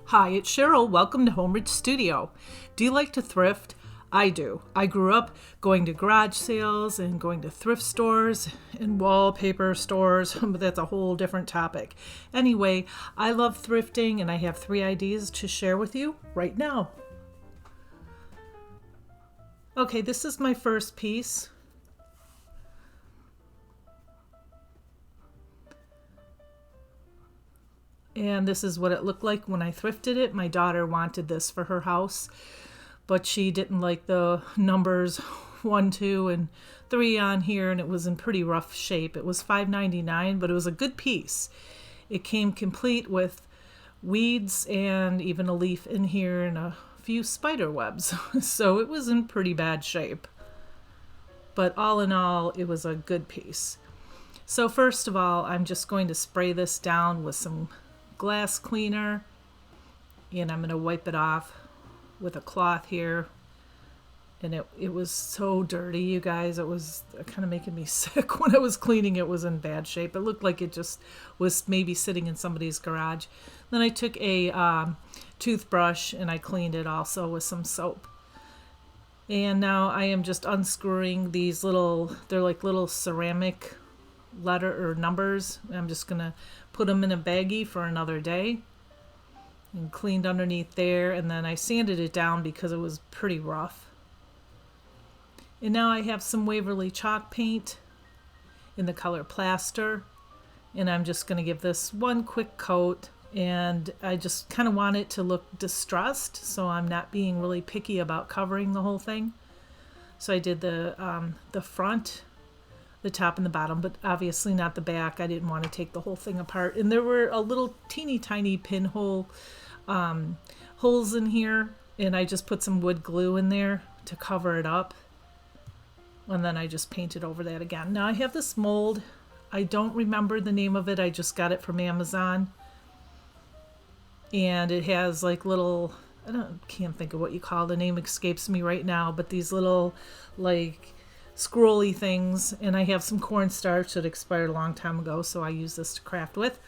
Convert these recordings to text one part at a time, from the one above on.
Hi, it's Cheryl. Welcome to Home Rich Studio. Do you like to thrift? I do. I grew up going to garage sales and going to thrift stores and wallpaper stores, but that's a whole different topic. Anyway, I love thrifting and I have 3 ideas to share with you right now. Okay, this is my first piece. And this is what it looked like when I thrifted it. My daughter wanted this for her house, but she didn't like the numbers 1, 2, and 3 on here, and it was in pretty rough shape. It was $5.99, but it was a good piece. It came complete with weeds and even a leaf in here and a few spider webs. So it was in pretty bad shape. But all in all, it was a good piece. So first of all, I'm just going to spray this down with some glass cleaner, and I'm going to wipe it off with a cloth here. And it was so dirty, you guys. It was kind of making me sick. When I was cleaning, it was in bad shape. It looked like it just was maybe sitting in somebody's garage. Then I took a toothbrush and I cleaned it also with some soap. And now I am just unscrewing these they're like little ceramic letter or numbers. I'm just gonna put them in a baggie for another day, and cleaned underneath there, and then I sanded it down because it was pretty rough. And now I have some Waverly chalk paint in the color plaster, and I'm just going to give this one quick coat, and I just kind of want it to look distressed, so I'm not being really picky about covering the whole thing. So I did the front, the top and the bottom, but obviously not the back. I didn't want to take the whole thing apart. And there were a little teeny tiny pinhole holes in here, and I just put some wood glue in there to cover it up. And then I just painted over that again. Now I have this mold. I don't remember the name of it. I just got it from Amazon. And it has like little, can't think of what you call it. The name escapes me right now, but these little like scrolly things, and I have some cornstarch that expired a long time ago, so I use this to craft with.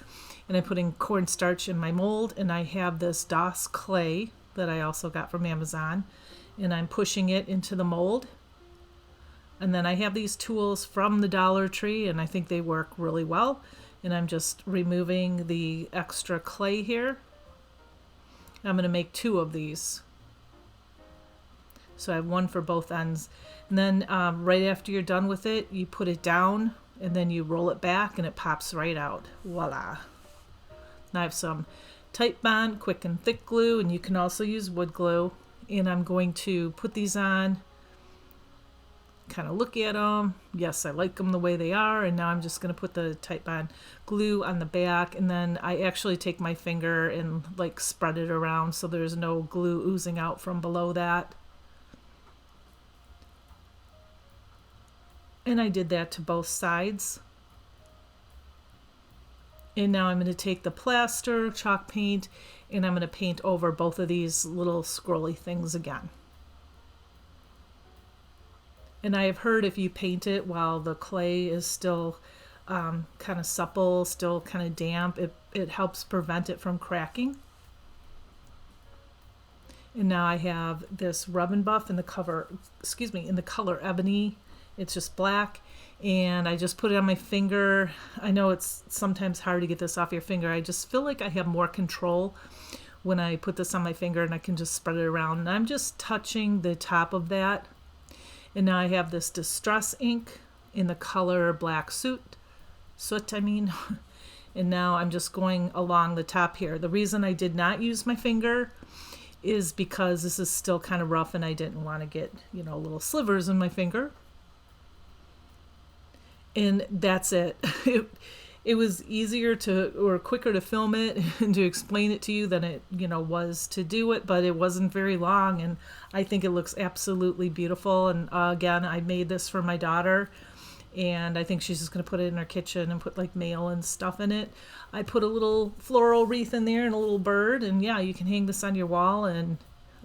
And I'm putting cornstarch in my mold, and I have this DOS clay that I also got from Amazon, and I'm pushing it into the mold. And then I have these tools from the Dollar Tree, and I think they work really well. And I'm just removing the extra clay here. I'm going to make 2 of these. So I have one for both ends. And then right after you're done with it, you put it down and then you roll it back and it pops right out. Voila. Now I have some Titebond quick and thick glue, and you can also use wood glue. And I'm going to put these on, kind of look at them. Yes, I like them the way they are. And now I'm just going to put the Titebond glue on the back, and then I actually take my finger and like spread it around so there's no glue oozing out from below that. And I did that to both sides. And now I'm going to take the plaster, chalk paint, and I'm going to paint over both of these little scrolly things again. And I have heard if you paint it while the clay is still kind of supple, still kind of damp, it helps prevent it from cracking. And now I have this Rub and Buff in the color Ebony. It's just black, and I just put it on my finger. I know it's sometimes hard to get this off your finger. I just feel like I have more control when I put this on my finger, and I can just spread it around. And I'm just touching the top of that. And now I have this Distress ink in the color Black Soot. And now I'm just going along the top here. The reason I did not use my finger is because this is still kind of rough, and I didn't want to get, little slivers in my finger. And that's it. It was easier or quicker to film it and to explain it to you than it, was to do it, but it wasn't very long, and I think it looks absolutely beautiful. And again, I made this for my daughter, and I think she's just going to put it in her kitchen and put like mail and stuff in it. I put a little floral wreath in there and a little bird, and yeah, you can hang this on your wall, and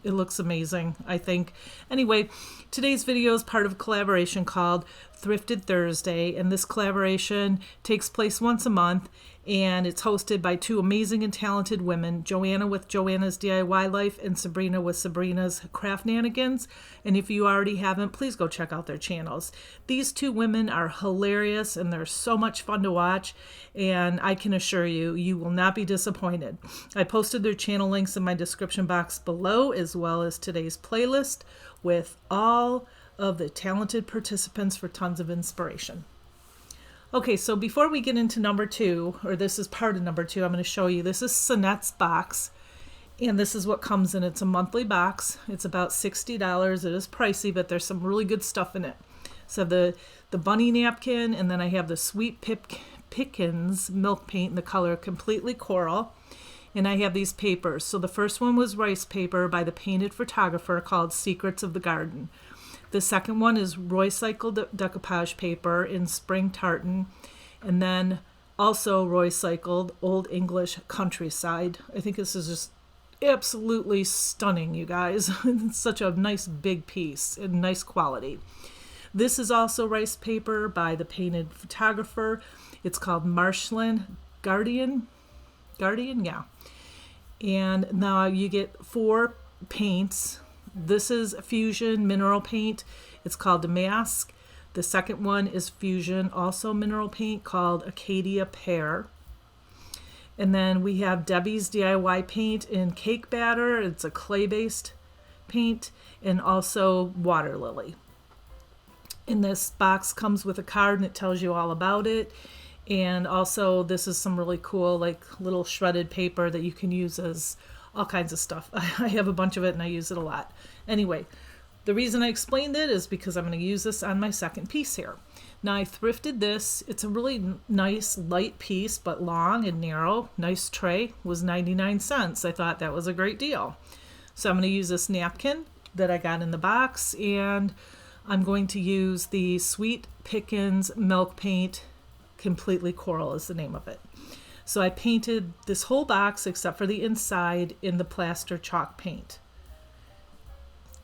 it looks amazing, I think. Anyway, today's video is part of a collaboration called Thrifted Thursday, and this collaboration takes place once a month, and it's hosted by two amazing and talented women, Joanna with Joanna's DIY Life and Sabrina with Sabrina's Craft-nanigans. And if you already haven't, please go check out their channels. These two women are hilarious and they're so much fun to watch, and I can assure you, you will not be disappointed. I posted their channel links in my description box below, as well as today's playlist with all of the talented participants for tons of inspiration. Okay, so before we get into number two, or this is part of number two, I'm going to show you, this is Sonette's box, and this is what comes in. It's a monthly box. It's about $60. It is pricey, but there's some really good stuff in it. So the bunny napkin, and then I have the Sweet Pickins milk paint in the color Completely Coral, and I have these papers. So the first one was rice paper by the painted photographer called Secrets of the Garden. The second one is Roycycled decoupage paper in Spring Tartan, and then also Roycycled Old English Countryside. I think this is just absolutely stunning, you guys. It's such a nice big piece and nice quality. This is also rice paper by the painted photographer. It's called Marshland Guardian, yeah. And now you get 4 paints. This is Fusion Mineral Paint. It's called Damask. The second one is Fusion, also mineral paint, called Acacia Pear. And then we have Debbie's DIY paint in Cake Batter. It's a clay-based paint, and also Water Lily. And this box comes with a card, and it tells you all about it. And also, this is some really cool, like, little shredded paper that you can use as all kinds of stuff. I have a bunch of it and I use it a lot. Anyway, the reason I explained it is because I'm going to use this on my second piece here. Now I thrifted this. It's a really nice light piece, but long and narrow. Nice tray. Was 99 cents. I thought that was a great deal. So I'm going to use this napkin that I got in the box, and I'm going to use the Sweet Pickins milk paint. Completely Coral is the name of it. So I painted this whole box except for the inside in the plaster chalk paint.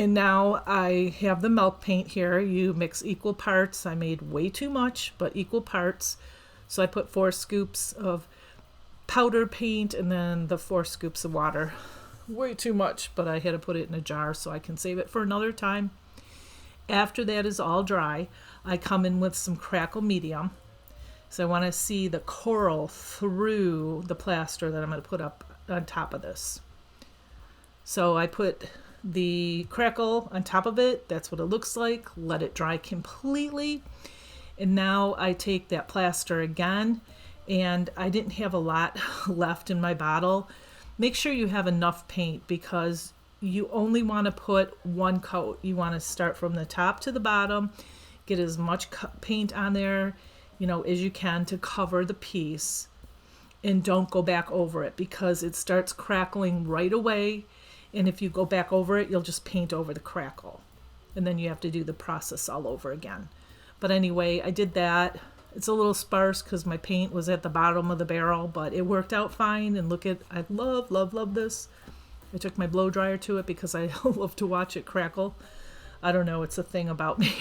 And now I have the milk paint here. You mix equal parts. I made way too much, but equal parts. So I put 4 scoops of powder paint and then the 4 scoops of water. Way too much, but I had to put it in a jar so I can save it for another time. After that is all dry, I come in with some Crackle Medium. So I want to see the coral through the plaster that I'm going to put up on top of this. So I put the crackle on top of it. That's what it looks like. Let it dry completely. And now I take that plaster again, and I didn't have a lot left in my bottle. Make sure you have enough paint because you only want to put 1 coat. You want to start from the top to the bottom, get as much paint on there as you can to cover the piece, and don't go back over it because it starts crackling right away, and if you go back over it, you'll just paint over the crackle, and then you have to do the process all over again. But anyway, I did that. It's a little sparse because my paint was at the bottom of the barrel, but it worked out fine. And look at, I love this. I took my blow dryer to it because I love to watch it crackle. I don't know, it's a thing about me.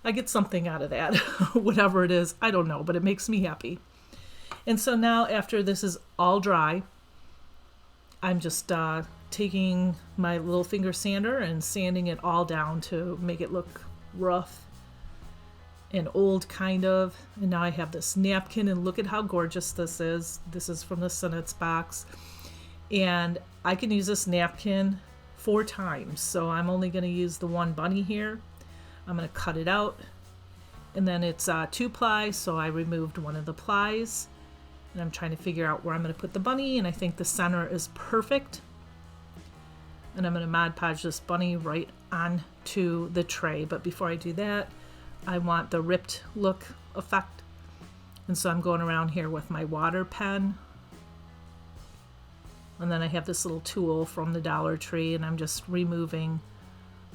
I get something out of that. Whatever it is, I don't know, but it makes me happy. And so now after this is all dry, I'm just taking my little finger sander and sanding it all down to make it look rough and old kind of. And now I have this napkin, and look at how gorgeous this is. This is from the Sonette's box. And I can use this napkin 4 times. So I'm only going to use the 1 bunny here. I'm going to cut it out, and then it's 2 ply, so I removed one of the plies, and I'm trying to figure out where I'm going to put the bunny, and I think the center is perfect, and I'm going to Mod Podge this bunny right onto the tray. But before I do that, I want the ripped look effect, and so I'm going around here with my water pen, and then I have this little tool from the Dollar Tree, and I'm just removing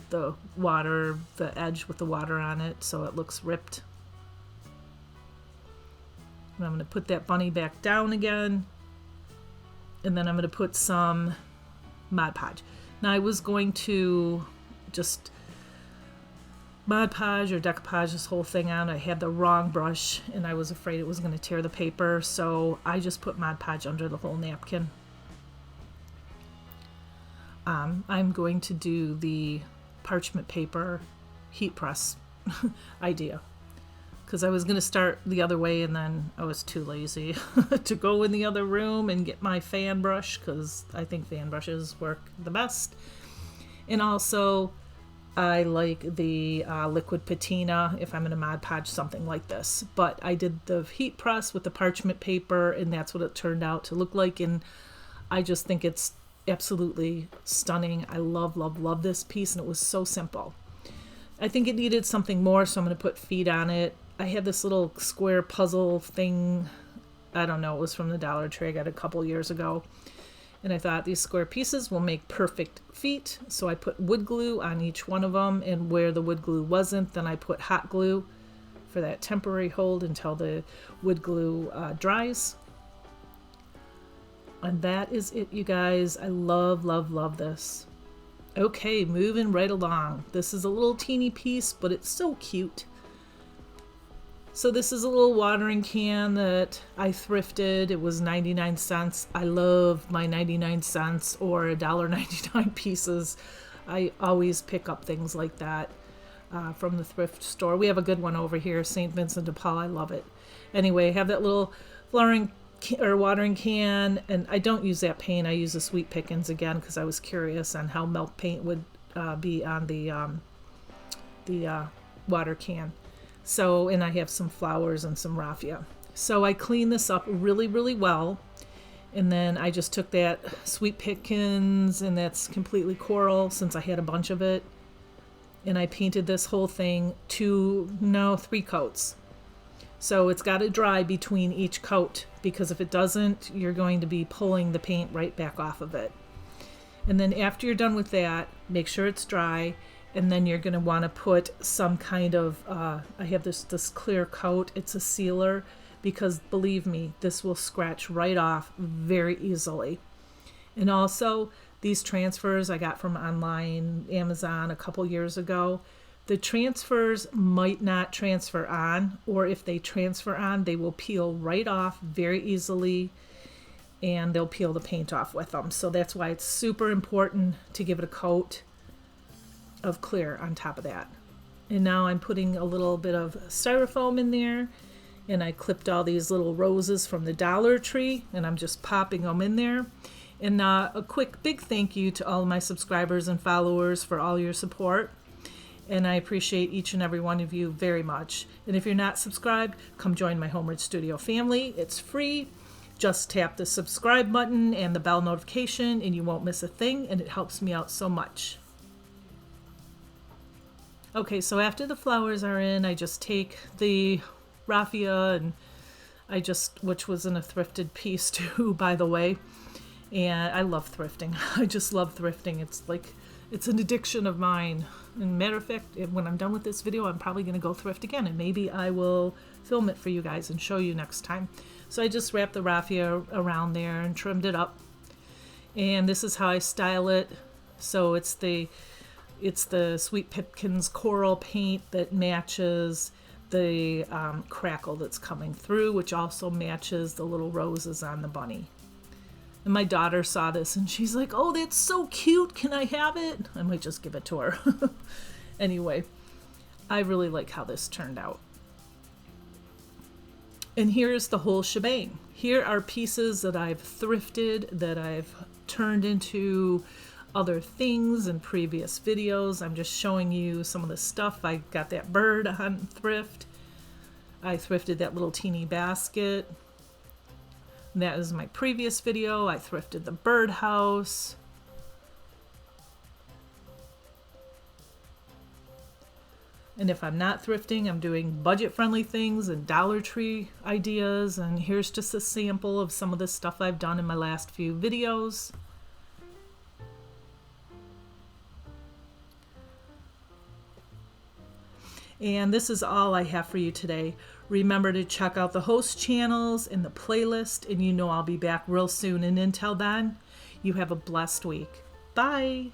the water, the edge with the water on it, so it looks ripped. And I'm going to put that bunny back down again, and then I'm going to put some Mod Podge. Now I was going to just Mod Podge or decoupage this whole thing on. I had the wrong brush and I was afraid it was going to tear the paper, so I just put Mod Podge under the whole napkin. I'm going to do the parchment paper heat press idea, because I was going to start the other way and then I was too lazy to go in the other room and get my fan brush, because I think fan brushes work the best. And also I like the liquid patina if I'm going to Mod Podge something like this. But I did the heat press with the parchment paper and that's what it turned out to look like, and I just think it's absolutely stunning. I love this piece, and it was so simple. I think it needed something more, so I'm going to put feet on it. I had this little square puzzle thing. I don't know, it was from the Dollar Tree I got a couple years ago. And I thought these square pieces will make perfect feet. So I put wood glue on each one of them, and where the wood glue wasn't, then I put hot glue for that temporary hold until the wood glue dries. And that is it, you guys. I love this. Okay, moving right along. This is a little teeny piece, but it's so cute. So this is a little watering can that I thrifted. It was 99 cents. I love my 99 cents or $1.99 pieces. I always pick up things like that from the thrift store. We have a good one over here, St. Vincent de Paul. I love it. Anyway, I have that little watering can, and I don't use that paint. I use the Sweet Pickins again because I was curious on how milk paint would be on the water can. So, and I have some flowers and some raffia. So I cleaned this up really well, and then I just took that Sweet Pickins, and that's completely coral since I had a bunch of it, and I painted this whole thing 3 coats. So it's got to dry between each coat, because if it doesn't, you're going to be pulling the paint right back off of it. And then after you're done with that, make sure it's dry, and then you're going to want to put some kind of, I have this clear coat. It's a sealer, because believe me, this will scratch right off very easily. And also, these transfers I got from online, Amazon, a couple years ago. The transfers might not transfer on, or if they transfer on, they will peel right off very easily, and they'll peel the paint off with them. So that's why it's super important to give it a coat of clear on top of that. And now I'm putting a little bit of styrofoam in there, and I clipped all these little roses from the Dollar Tree, and I'm just popping them in there. And a quick big thank you to all of my subscribers and followers for all your support. And I appreciate each and every one of you very much. And if you're not subscribed, come join my Homeward Studio family. It's free. Just tap the subscribe button and the bell notification, and you won't miss a thing, and it helps me out so much. Okay, so after the flowers are in, I just take the raffia, and which was in a thrifted piece too, by the way. And I love thrifting. I just love thrifting. It's an addiction of mine. And matter of fact, when I'm done with this video, I'm probably going to go thrift again, and maybe I will film it for you guys and show you next time. So I just wrapped the raffia around there and trimmed it up. And this is how I style it. So it's the Sweet Pickins coral paint that matches the crackle that's coming through, which also matches the little roses on the bunny. And my daughter saw this and she's like, "Oh, that's so cute. Can I have it?" I might just give it to her. Anyway, I really like how this turned out. And here's the whole shebang. Here are pieces that I've thrifted, that I've turned into other things in previous videos. I'm just showing you some of the stuff. I got that bird on Thrift. I thrifted that little teeny basket. That is my previous video. I thrifted the birdhouse. And if I'm not thrifting, I'm doing budget-friendly things and Dollar Tree ideas. And here's just a sample of some of the stuff I've done in my last few videos. And this is all I have for you today. Remember to check out the host channels and the playlist, and you know I'll be back real soon. And until then, you have a blessed week. Bye.